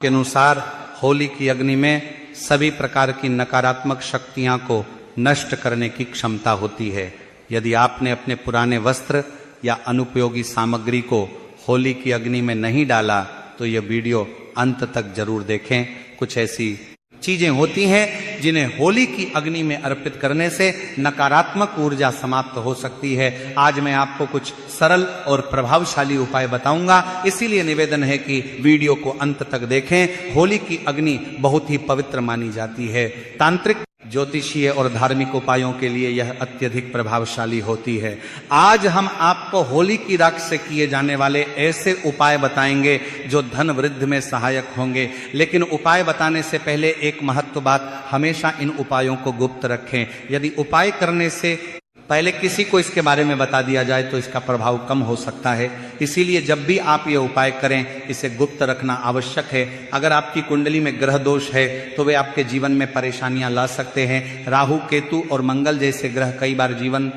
के अनुसार होली की अग्नि में सभी प्रकार की नकारात्मक शक्तियां को नष्ट करने की क्षमता होती है। यदि आपने अपने पुराने वस्त्र या अनुपयोगी सामग्री को होली की अग्नि में नहीं डाला तो यह वीडियो अंत तक जरूर देखें। कुछ ऐसी चीजें होती हैं जिन्हें होली की अग्नि में अर्पित करने से नकारात्मक ऊर्जा समाप्त हो सकती है। आज मैं आपको कुछ सरल और प्रभावशाली उपाय बताऊंगा, इसीलिए निवेदन है कि वीडियो को अंत तक देखें। होली की अग्नि बहुत ही पवित्र मानी जाती है। तांत्रिक, ज्योतिषीय और धार्मिक उपायों के लिए यह अत्यधिक प्रभावशाली होती है। आज हम आपको होली की राख से किए जाने वाले ऐसे उपाय बताएंगे जो धन वृद्धि में सहायक होंगे। लेकिन उपाय बताने से पहले एक महत्व बात, हमेशा इन उपायों को गुप्त रखें। यदि उपाय करने से पहले किसी को इसके बारे में बता दिया जाए तो इसका प्रभाव कम हो सकता है। इसीलिए जब भी आप ये उपाय करें इसे गुप्त रखना आवश्यक है। अगर आपकी कुंडली में ग्रह दोष है तो वे आपके जीवन में परेशानियां ला सकते हैं। राहु, केतु और मंगल जैसे ग्रह कई बार जीवन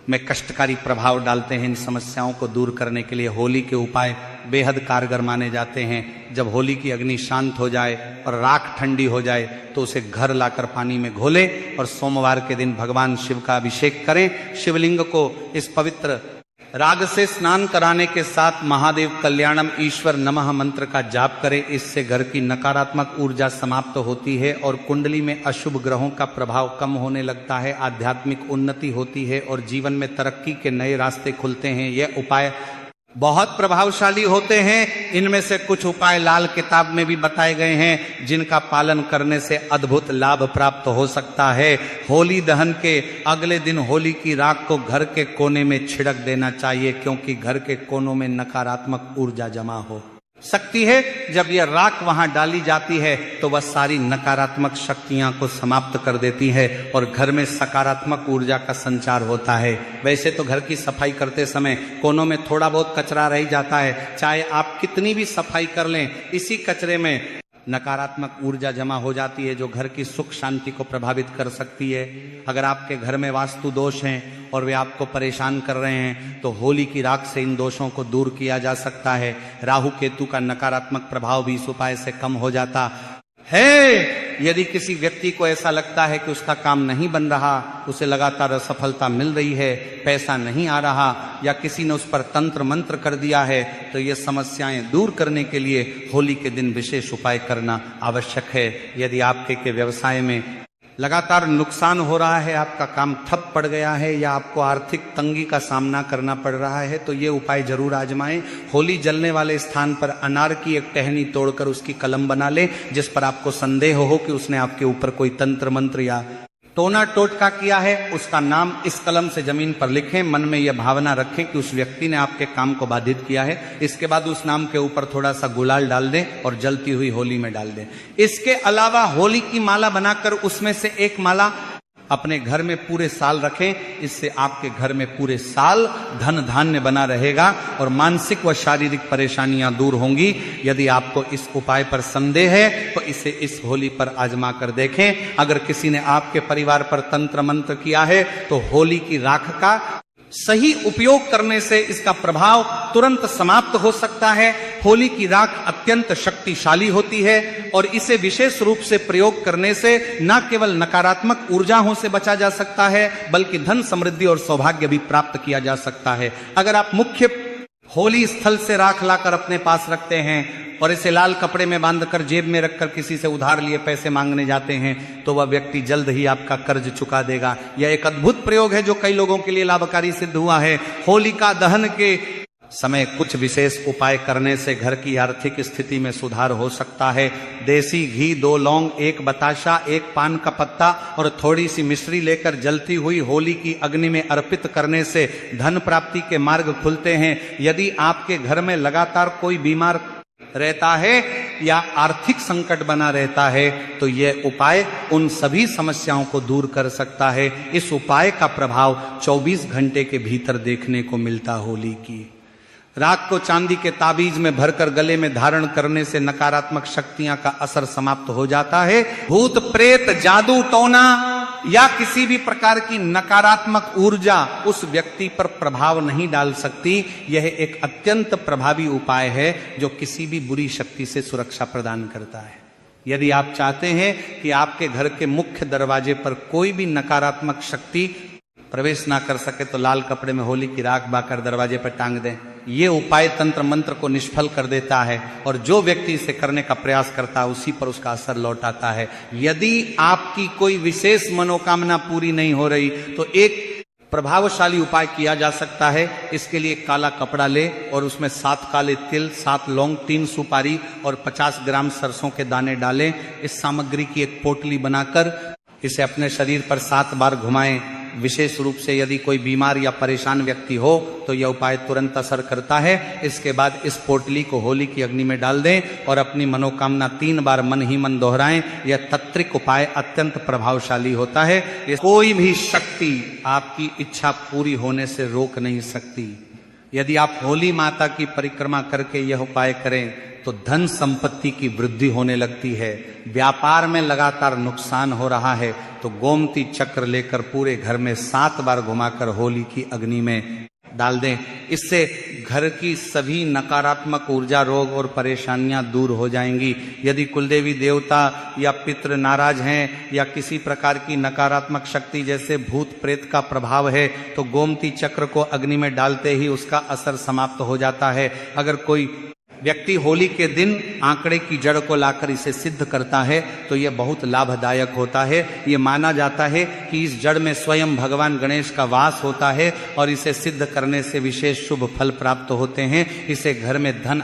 में कष्टकारी प्रभाव डालते हैं। इन समस्याओं को दूर करने के लिए होली के उपाय बेहद कारगर माने जाते हैं। जब होली की अग्नि शांत हो जाए और राख ठंडी हो जाए तो उसे घर लाकर पानी में घोले और सोमवार के दिन भगवान शिव का अभिषेक करें। शिवलिंग को इस पवित्र राग से स्नान कराने के साथ महादेव कल्याणम ईश्वर नमः मंत्र का जाप करें। इससे घर की नकारात्मक ऊर्जा समाप्त होती है और कुंडली में अशुभ ग्रहों का प्रभाव कम होने लगता है। आध्यात्मिक उन्नति होती है और जीवन में तरक्की के नए रास्ते खुलते हैं। यह उपाय बहुत प्रभावशाली होते हैं। इनमें से कुछ उपाय लाल किताब में भी बताए गए हैं जिनका पालन करने से अद्भुत लाभ प्राप्त हो सकता है। होली दहन के अगले दिन होली की राख को घर के कोने में छिड़क देना चाहिए, क्योंकि घर के कोनों में नकारात्मक ऊर्जा जमा हो सकती है। जब यह राख वहां डाली जाती है तो वह सारी नकारात्मक शक्तियां को समाप्त कर देती है और घर में सकारात्मक ऊर्जा का संचार होता है। वैसे तो घर की सफाई करते समय कोनों में थोड़ा बहुत कचरा रह जाता है, चाहे आप कितनी भी सफाई कर लें, इसी कचरे में नकारात्मक ऊर्जा जमा हो जाती है जो घर की सुख शांति को प्रभावित कर सकती है। अगर आपके घर में वास्तु दोष हैं और वे आपको परेशान कर रहे हैं तो होली की राख से इन दोषों को दूर किया जा सकता है। राहु केतु का नकारात्मक प्रभाव भी इस उपाय से कम हो जाता है। यदि किसी व्यक्ति को ऐसा लगता है कि उसका काम नहीं बन रहा, उसे लगातार असफलता मिल रही है, पैसा नहीं आ रहा या किसी ने उस पर तंत्र मंत्र कर दिया है, तो ये समस्याएं दूर करने के लिए होली के दिन विशेष उपाय करना आवश्यक है। यदि आपके के व्यवसाय में लगातार नुकसान हो रहा है, आपका काम ठप पड़ गया है या आपको आर्थिक तंगी का सामना करना पड़ रहा है तो ये उपाय जरूर आजमाएं। होली जलने वाले स्थान पर अनार की एक टहनी तोड़कर उसकी कलम बना लें। जिस पर आपको संदेह हो कि उसने आपके ऊपर कोई तंत्र मंत्र या टोना टोटका किया है, उसका नाम इस कलम से जमीन पर लिखें। मन में यह भावना रखें कि उस व्यक्ति ने आपके काम को बाधित किया है। इसके बाद उस नाम के ऊपर थोड़ा सा गुलाल डाल दें और जलती हुई होली में डाल दें। इसके अलावा होली की माला बनाकर उसमें से एक माला अपने घर में पूरे साल रखें। इससे आपके घर में पूरे साल धन धान्य बना रहेगा और मानसिक व शारीरिक परेशानियां दूर होंगी। यदि आपको इस उपाय पर संदेह है तो इसे इस होली पर आजमा कर देखें। अगर किसी ने आपके परिवार पर तंत्र मंत्र किया है तो होली की राख का सही उपयोग करने से इसका प्रभाव तुरंत समाप्त हो सकता है। होली की राख अत्यंत शक्तिशाली होती है और इसे विशेष रूप से प्रयोग करने से न केवल नकारात्मक ऊर्जाओं से बचा जा सकता है बल्कि धन, समृद्धि और सौभाग्य भी प्राप्त किया जा सकता है। अगर आप मुख्य होली स्थल से राख लाकर अपने पास रखते हैं और इसे लाल कपड़े में बांधकर जेब में रखकर किसी से उधार लिए पैसे मांगने जाते हैं तो वह व्यक्ति जल्द ही आपका कर्ज चुका देगा। यह एक अद्भुत प्रयोग है जो कई लोगों के लिए लाभकारी सिद्ध हुआ है। होलिका दहन के समय कुछ विशेष उपाय करने से घर की आर्थिक स्थिति में सुधार हो सकता है। देसी घी, 2 लौंग, 1 बताशा, 1 पान का पत्ता और थोड़ी सी मिश्री लेकर जलती हुई होली की अग्नि में अर्पित करने से धन प्राप्ति के मार्ग खुलते हैं। यदि आपके घर में लगातार कोई बीमार रहता है या आर्थिक संकट बना रहता है तो यह उपाय उन सभी समस्याओं को दूर कर सकता है। इस उपाय का प्रभाव 24 घंटे के भीतर देखने को मिलता। होली की राख को चांदी के ताबीज में भरकर गले में धारण करने से नकारात्मक शक्तियां का असर समाप्त हो जाता है। भूत, प्रेत, जादू, टोना या किसी भी प्रकार की नकारात्मक ऊर्जा उस व्यक्ति पर प्रभाव नहीं डाल सकती। यह एक अत्यंत प्रभावी उपाय है जो किसी भी बुरी शक्ति से सुरक्षा प्रदान करता है। यदि आप चाहते हैं कि आपके घर के मुख्य दरवाजे पर कोई भी नकारात्मक शक्ति प्रवेश ना कर सके तो लाल कपड़े में होली की राख बाकर दरवाजे पर टांग दें। ये उपाय तंत्र मंत्र को निष्फल कर देता है और जो व्यक्ति इसे करने का प्रयास करता है उसी पर उसका असर लौट आता है। यदि आपकी कोई विशेष मनोकामना पूरी नहीं हो रही तो एक प्रभावशाली उपाय किया जा सकता है। इसके लिए काला कपड़ा ले और उसमें 7 काले तिल, 7 लौंग, 3 सुपारी और 50 ग्राम सरसों के दाने डालें। इस सामग्री की एक पोटली बनाकर इसे अपने शरीर पर 7 बार घुमाएं। विशेष रूप से यदि कोई बीमार या परेशान व्यक्ति हो तो यह उपाय तुरंत असर करता है। इसके बाद इस पोटली को होली की अग्नि में डाल दें और अपनी मनोकामना 3 बार मन ही मन दोहराएं। यह तंत्रिक उपाय अत्यंत प्रभावशाली होता है। कोई भी शक्ति आपकी इच्छा पूरी होने से रोक नहीं सकती। यदि आप होली माता की परिक्रमा करके यह उपाय करें तो धन संपत्ति की वृद्धि होने लगती है। व्यापार में लगातार नुकसान हो रहा है तो गोमती चक्र लेकर पूरे घर में 7 बार घुमाकर होली की अग्नि में डाल दें। इससे घर की सभी नकारात्मक ऊर्जा, रोग और परेशानियां दूर हो जाएंगी। यदि कुलदेवी देवता या पितृ नाराज हैं या किसी प्रकार की नकारात्मक शक्ति जैसे भूत प्रेत का प्रभाव है तो गोमती चक्र को अग्नि में डालते ही उसका असर समाप्त हो जाता है। अगर कोई व्यक्ति होली के दिन आंकड़े की जड़ को लाकर इसे सिद्ध करता है तो यह बहुत लाभदायक होता है। ये माना जाता है कि इस जड़ में स्वयं भगवान गणेश का वास होता है और इसे सिद्ध करने से विशेष शुभ फल प्राप्त होते हैं। इसे घर में धन